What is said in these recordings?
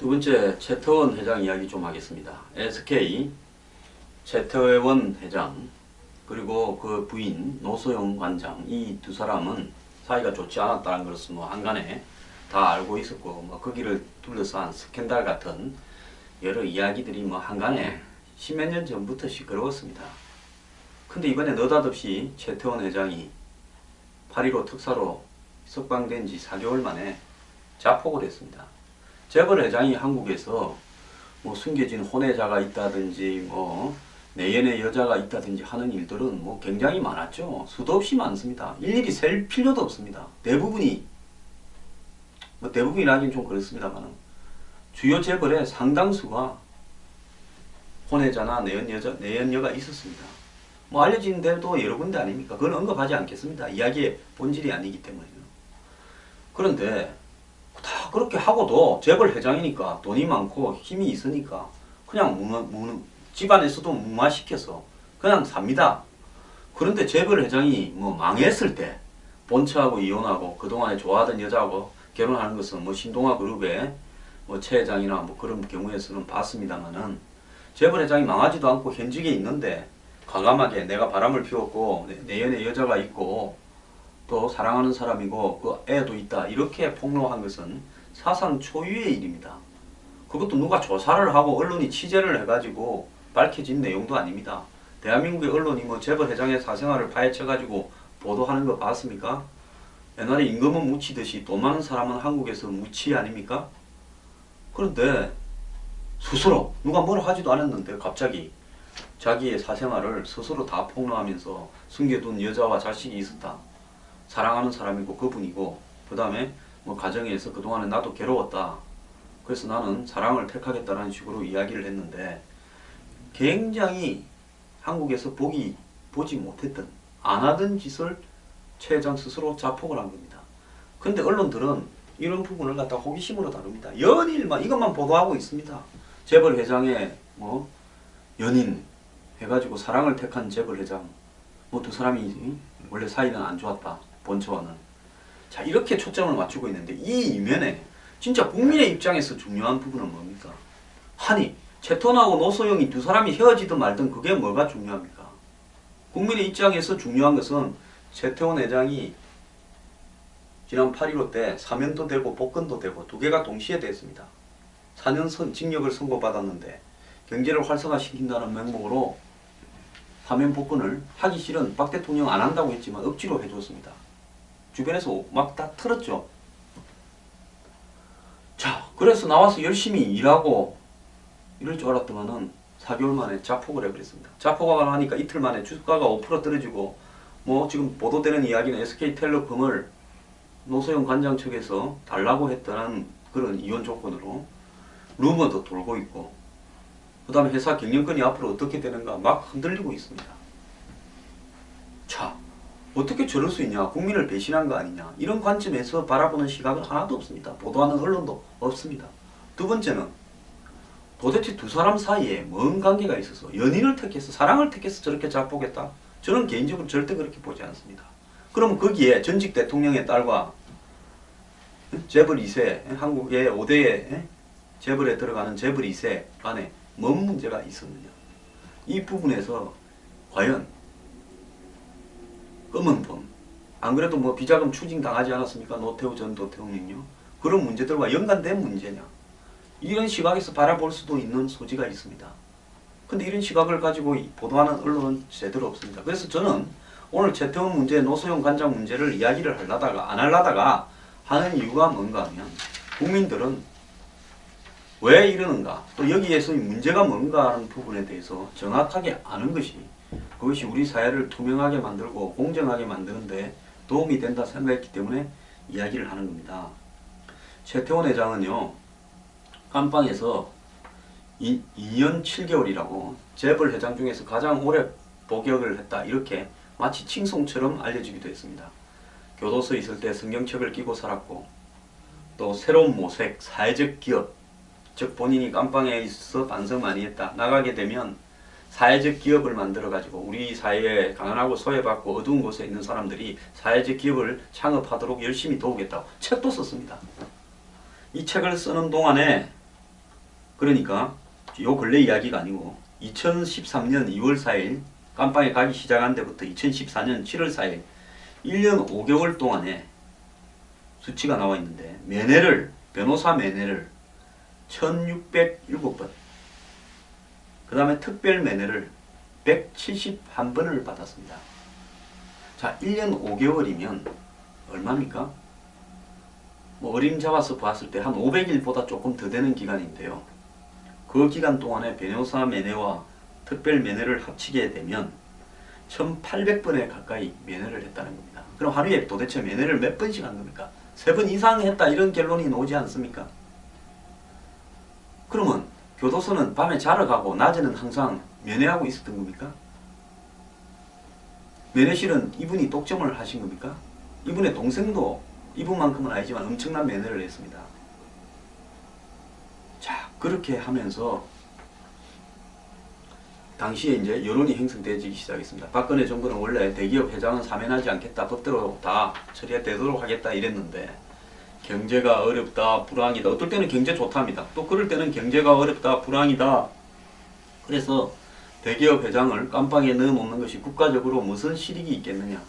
두 번째 최태원 회장 이야기 좀 하겠습니다. SK 최태원 회장 그리고 그 부인 노소영 관장 이 두 사람은 사이가 좋지 않았다는 것은 뭐 한간에 다 알고 있었고 뭐 거기를 둘러싼 스캔들 같은 여러 이야기들이 뭐 한간에 십몇 년 전부터 시끄러웠습니다. 근데 이번에 느닷없이 최태원 회장이 8.15 특사로 석방된 지 4개월 만에 자폭을 했습니다. 재벌 회장이 한국에서 뭐 숨겨진 혼외자가 있다든지 뭐 내연의 여자가 있다든지 하는 일들은 뭐 굉장히 많았죠. 수도 없이 많습니다. 일일이 셀 필요도 없습니다. 대부분이 뭐 대부분이라긴 좀 그렇습니다만 주요 재벌의 상당수가 혼외자나 내연녀가 있었습니다. 뭐 알려진 데도 여러 군데 아닙니까? 그건 언급하지 않겠습니다. 이야기의 본질이 아니기 때문에요. 그런데 다 그렇게 하고도 재벌 회장이니까 돈이 많고 힘이 있으니까 그냥 집안에서도 무마시켜서 그냥 삽니다. 그런데 재벌 회장이 뭐 망했을 때 본처하고 이혼하고 그동안에 좋아하던 여자하고 결혼하는 것은 뭐 신동아 그룹의 뭐 최 회장이나 뭐 그런 경우에서는 봤습니다만은 재벌 회장이 망하지도 않고 현직에 있는데 과감하게 내가 바람을 피웠고 내연의 여자가 있고 또 사랑하는 사람이고 그 애도 있다 이렇게 폭로한 것은 사상 초유의 일입니다. 그것도 누가 조사를 하고 언론이 취재를 해가지고 밝혀진 내용도 아닙니다. 대한민국의 언론이 뭐 재벌 회장의 사생활을 파헤쳐가지고 보도하는 거 봤습니까? 옛날에 임금은 묻히듯이 돈 많은 사람은 한국에서 묻히 아닙니까? 그런데 스스로 누가 뭐라 하지도 않았는데 갑자기 자기의 사생활을 스스로 다 폭로하면서 숨겨둔 여자와 자식이 있었다. 사랑하는 사람이고 그분이고 그 다음에 뭐 가정에서 그동안에 나도 괴로웠다. 그래서 나는 사랑을 택하겠다라는 식으로 이야기를 했는데 굉장히 한국에서 보지 못했던 안 하던 짓을 최 회장 스스로 자폭을 한 겁니다. 근데 언론들은 이런 부분을 갖다 호기심으로 다룹니다. 연일만 이것만 보도하고 있습니다. 재벌 회장의 뭐 연인 해가지고 사랑을 택한 재벌 회장 뭐 두 사람이 원래 사이는 안 좋았다. 본처와는. 자 이렇게 초점을 맞추고 있는데 이 이면에 진짜 국민의 입장에서 중요한 부분은 뭡니까? 아니 최태원하고 노소영이 두 사람이 헤어지든 말든 그게 뭐가 중요합니까? 국민의 입장에서 중요한 것은 최태원 회장이 지난 8.15 때 사면도 되고 복권도 되고 두 개가 동시에 됐습니다. 4년 징역을 선고받았는데 경제를 활성화시킨다는 명목으로 사면 복권을 하기 싫은 박 대통령 안 한다고 했지만 억지로 해줬습니다. 주변에서 막 다 틀었죠. 자, 그래서 나와서 열심히 일하고 이럴 줄 알았더만은 4개월 만에 자폭을 해버렸습니다. 자폭을 하니까 이틀 만에 주가가 5% 떨어지고 뭐 지금 보도되는 이야기는 SK텔레콤을 노소영 관장 측에서 달라고 했다는 그런 이혼 조건으로 루머도 돌고 있고 그 다음에 회사 경영권이 앞으로 어떻게 되는가 막 흔들리고 있습니다. 자, 어떻게 저럴 수 있냐? 국민을 배신한 거 아니냐? 이런 관점에서 바라보는 시각은 하나도 없습니다. 보도하는 언론도 없습니다. 두 번째는 도대체 두 사람 사이에 뭔 관계가 있어서 연인을 택해서 사랑을 택해서 저렇게 자폭했다? 저는 개인적으로 절대 그렇게 보지 않습니다. 그럼 거기에 전직 대통령의 딸과 재벌 2세, 한국의 5대의 재벌에 들어가는 재벌 2세 간에 뭔 문제가 있었느냐? 이 부분에서 과연 검은 돈, 안 그래도 뭐 비자금 추징 당하지 않았습니까? 노태우 전 대통령요. 그런 문제들과 연관된 문제냐? 이런 시각에서 바라볼 수도 있는 소지가 있습니다. 근데 이런 시각을 가지고 보도하는 언론은 제대로 없습니다. 그래서 저는 오늘 최태원 문제, 노소영 관장 문제를 이야기를 하려다가 안 하려다가 하는 이유가 뭔가 하면 국민들은 왜 이러는가 또 여기에서 문제가 뭔가 하는 부분에 대해서 정확하게 아는 것이 그것이 우리 사회를 투명하게 만들고 공정하게 만드는데 도움이 된다 생각했기 때문에 이야기를 하는 겁니다. 최태원 회장은요 감방에서 2년 7개월이라고 재벌 회장 중에서 가장 오래 복역을 했다 이렇게 마치 칭송처럼 알려지기도 했습니다. 교도소에 있을 때 성경책을 끼고 살았고 또 새로운 모색, 사회적 기업 즉 본인이 감방에 있어 반성 많이 했다. 나가게 되면 사회적 기업을 만들어 가지고 우리 사회에 가난하고 소외받고 어두운 곳에 있는 사람들이 사회적 기업을 창업하도록 열심히 도우겠다고 책도 썼습니다. 이 책을 쓰는 동안에 그러니까 요 근래 이야기가 아니고 2013년 2월 4일 깜빵에 가기 시작한 데부터 2014년 7월 4일 1년 5개월 동안에 수치가 나와 있는데 변호사 면회를 1607번, 그 다음에 특별 면회를 171번을 받았습니다. 자, 1년 5개월이면 얼마입니까? 뭐 어림잡아서 봤을 때 한 500일보다 조금 더 되는 기간인데요. 그 기간 동안에 변호사 면회와 특별 면회를 합치게 되면 1800번에 가까이 면회를 했다는 겁니다. 그럼 하루에 도대체 면회를 몇 번씩 한 겁니까? 3번 이상 했다 이런 결론이 나오지 않습니까? 그러면 교도소는 밤에 자러 가고 낮에는 항상 면회하고 있었던 겁니까? 면회실은 이분이 독점을 하신 겁니까? 이분의 동생도 이분만큼은 아니지만 엄청난 면회를 했습니다. 자, 그렇게 하면서 당시에 이제 여론이 형성되기 시작했습니다. 박근혜 정부는 원래 대기업 회장은 사면하지 않겠다, 법대로 다 처리되도록 하겠다 이랬는데 경제가 어렵다, 불황이다. 어떨 때는 경제 좋답니다. 또 그럴 때는 경제가 어렵다, 불황이다. 그래서 대기업 회장을 깜빵에 넣어놓는 것이 국가적으로 무슨 실익이 있겠느냐.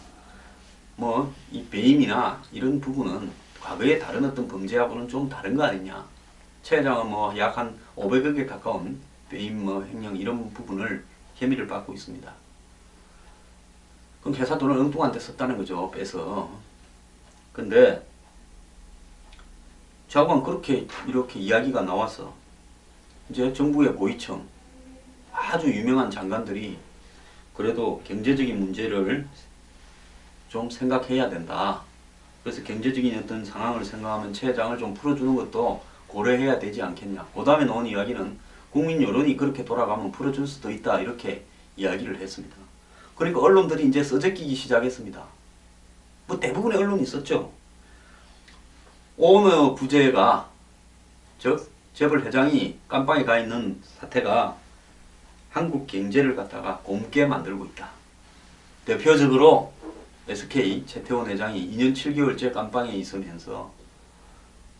뭐 이 배임이나 이런 부분은 과거의 다른 어떤 범죄하고는 좀 다른 거 아니냐. 최 회장은 뭐 약 한 500억에 가까운 배임 횡령 이런 부분을 혐의를 받고 있습니다. 그럼 회사 돈을 엉뚱한 데 썼다는 거죠. 빼서. 근데 자관 그렇게 이렇게 이야기가 나와서 이제 정부의 고위층 아주 유명한 장관들이 그래도 경제적인 문제를 좀 생각해야 된다. 그래서 경제적인 어떤 상황을 생각하면 최 회장을 좀 풀어주는 것도 고려해야 되지 않겠냐. 그 다음에 나온 이야기는 국민 여론이 그렇게 돌아가면 풀어줄 수도 있다. 이렇게 이야기를 했습니다. 그러니까 언론들이 이제 써제끼기 시작했습니다. 뭐 대부분의 언론이 썼죠. 어느 부재가, 즉 재벌 회장이 깜빵에 가 있는 사태가 한국 경제를 갖다가 곪게 만들고 있다. 대표적으로 SK 최태원 회장이 2년 7개월째 깜빵에 있으면서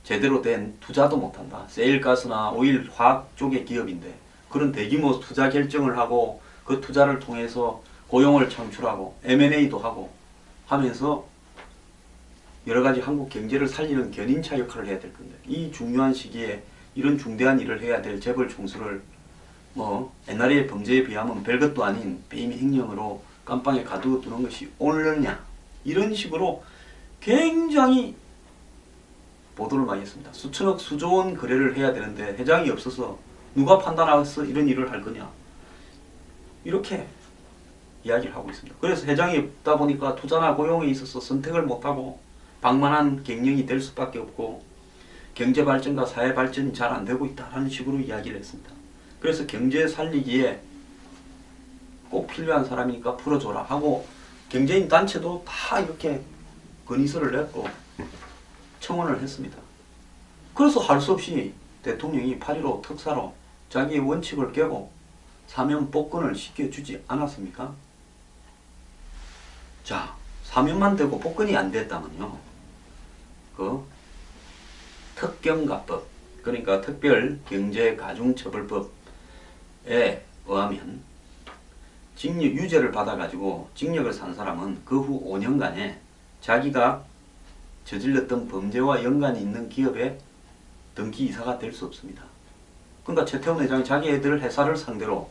제대로 된 투자도 못한다. 세일가스나 오일 화학 쪽의 기업인데 그런 대규모 투자 결정을 하고 그 투자를 통해서 고용을 창출하고 M&A도 하고 하면서 여러가지 한국 경제를 살리는 견인차 역할을 해야 될 건데 이 중요한 시기에 이런 중대한 일을 해야 될 재벌 총수를 뭐 옛날의 범죄에 비하면 별것도 아닌 배임 횡령으로 깜빵에 가두어두는 것이 옳느냐 이런 식으로 굉장히 보도를 많이 했습니다. 수천억 수조원 거래를 해야 되는데 회장이 없어서 누가 판단해서 이런 일을 할 거냐 이렇게 이야기를 하고 있습니다. 그래서 회장이 없다 보니까 투자나 고용에 있어서 선택을 못하고 방만한 경영이 될 수밖에 없고 경제 발전과 사회 발전이 잘 안 되고 있다라는 식으로 이야기를 했습니다. 그래서 경제 살리기에 꼭 필요한 사람이니까 풀어줘라 하고 경제인 단체도 다 이렇게 건의서를 냈고 청원을 했습니다. 그래서 할 수 없이 대통령이 8.15 특사로 자기의 원칙을 깨고 사면 복권을 시켜주지 않았습니까? 자, 사면만 되고 복권이 안 됐다면요. 그 특경가법, 그러니까 특별경제가중처벌법에 의하면 징역 유죄를 받아가지고 징역을 산 사람은 그 후 5년간에 자기가 저질렀던 범죄와 연관이 있는 기업의 등기 이사가 될 수 없습니다. 그러니까 최태원 회장이 자기 애들 회사를 상대로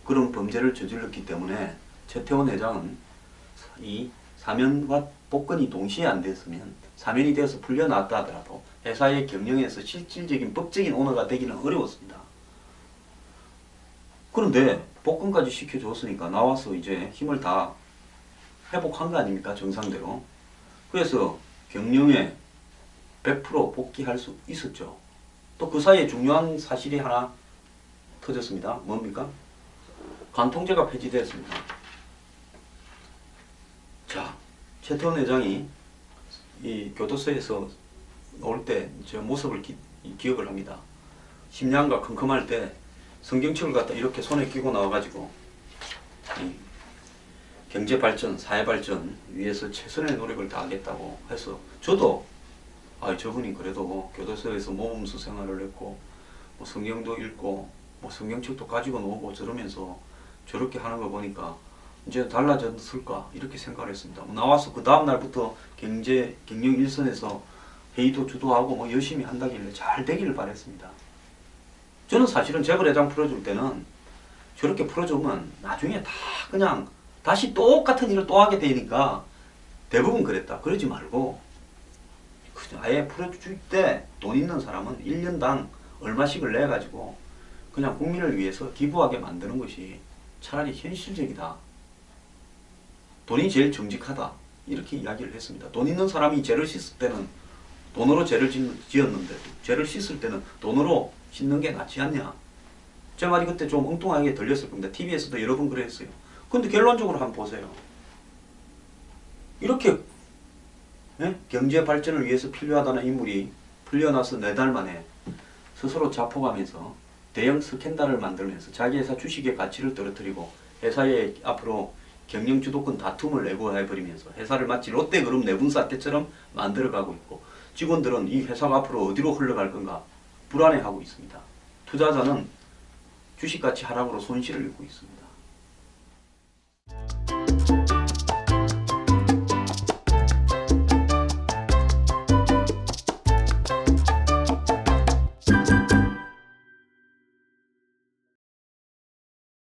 그런 범죄를 저질렀기 때문에 최태원 회장은 이 사면과 복권이 동시에 안 됐으면 사면이 되어서 풀려났다 하더라도 회사의 경영에서 실질적인 법적인 오너가 되기는 어려웠습니다. 그런데 복권까지 시켜줬으니까 나와서 이제 힘을 다 회복한 거 아닙니까? 정상대로. 그래서 경영에 100% 복귀할 수 있었죠. 또 그 사이에 중요한 사실이 하나 터졌습니다. 뭡니까? 간통죄가 폐지되었습니다. 자, 최태원 회장이 이 교도소에서 올 때 제 모습을 기억을 합니다. 심양과 컴컴할 때 성경책을 갖다 이렇게 손에 끼고 나와가지고 경제 발전, 사회 발전 위해서 최선의 노력을 다하겠다고 해서 저도 저분이 그래도 교도소에서 모범수 생활을 했고 뭐 성경도 읽고 뭐 성경책도 가지고 노고 저러면서 저렇게 하는 거 보니까 이제 달라졌을까 이렇게 생각을 했습니다. 나와서 그 다음 날부터 경영 일선에서 회의도 주도하고 뭐 열심히 한다길래 잘 되기를 바랬습니다. 저는 사실은 재벌회장 풀어줄 때는 저렇게 풀어주면 나중에 다 그냥 다시 똑같은 일을 또 하게 되니까 대부분 그랬다. 그러지 말고 아예 풀어줄 때 돈 있는 사람은 1년당 얼마씩을 내가지고 그냥 국민을 위해서 기부하게 만드는 것이 차라리 현실적이다. 돈이 제일 정직하다. 이렇게 이야기를 했습니다. 돈 있는 사람이 죄를 씻을 때는 돈으로 죄를 지었는데 죄를 씻을 때는 돈으로 씻는 게 낫지 않냐. 제 말이 그때 좀 엉뚱하게 들렸을 겁니다. TV에서도 여러 번 그랬어요. 근데 결론적으로 한번 보세요. 이렇게 경제 발전을 위해서 필요하다는 인물이 풀려나서 4달 만에 스스로 자폭하면서 대형 스캔들을 만들면서 자기 회사 주식의 가치를 떨어뜨리고 회사의 앞으로 경영 주도권 다툼을 내고해버리면서 회사를 마치 롯데그룹 내분사 때처럼 만들어가고 있고 직원들은 이 회사가 앞으로 어디로 흘러갈 건가 불안해하고 있습니다. 투자자는 주식가치 하락으로 손실을 입고 있습니다.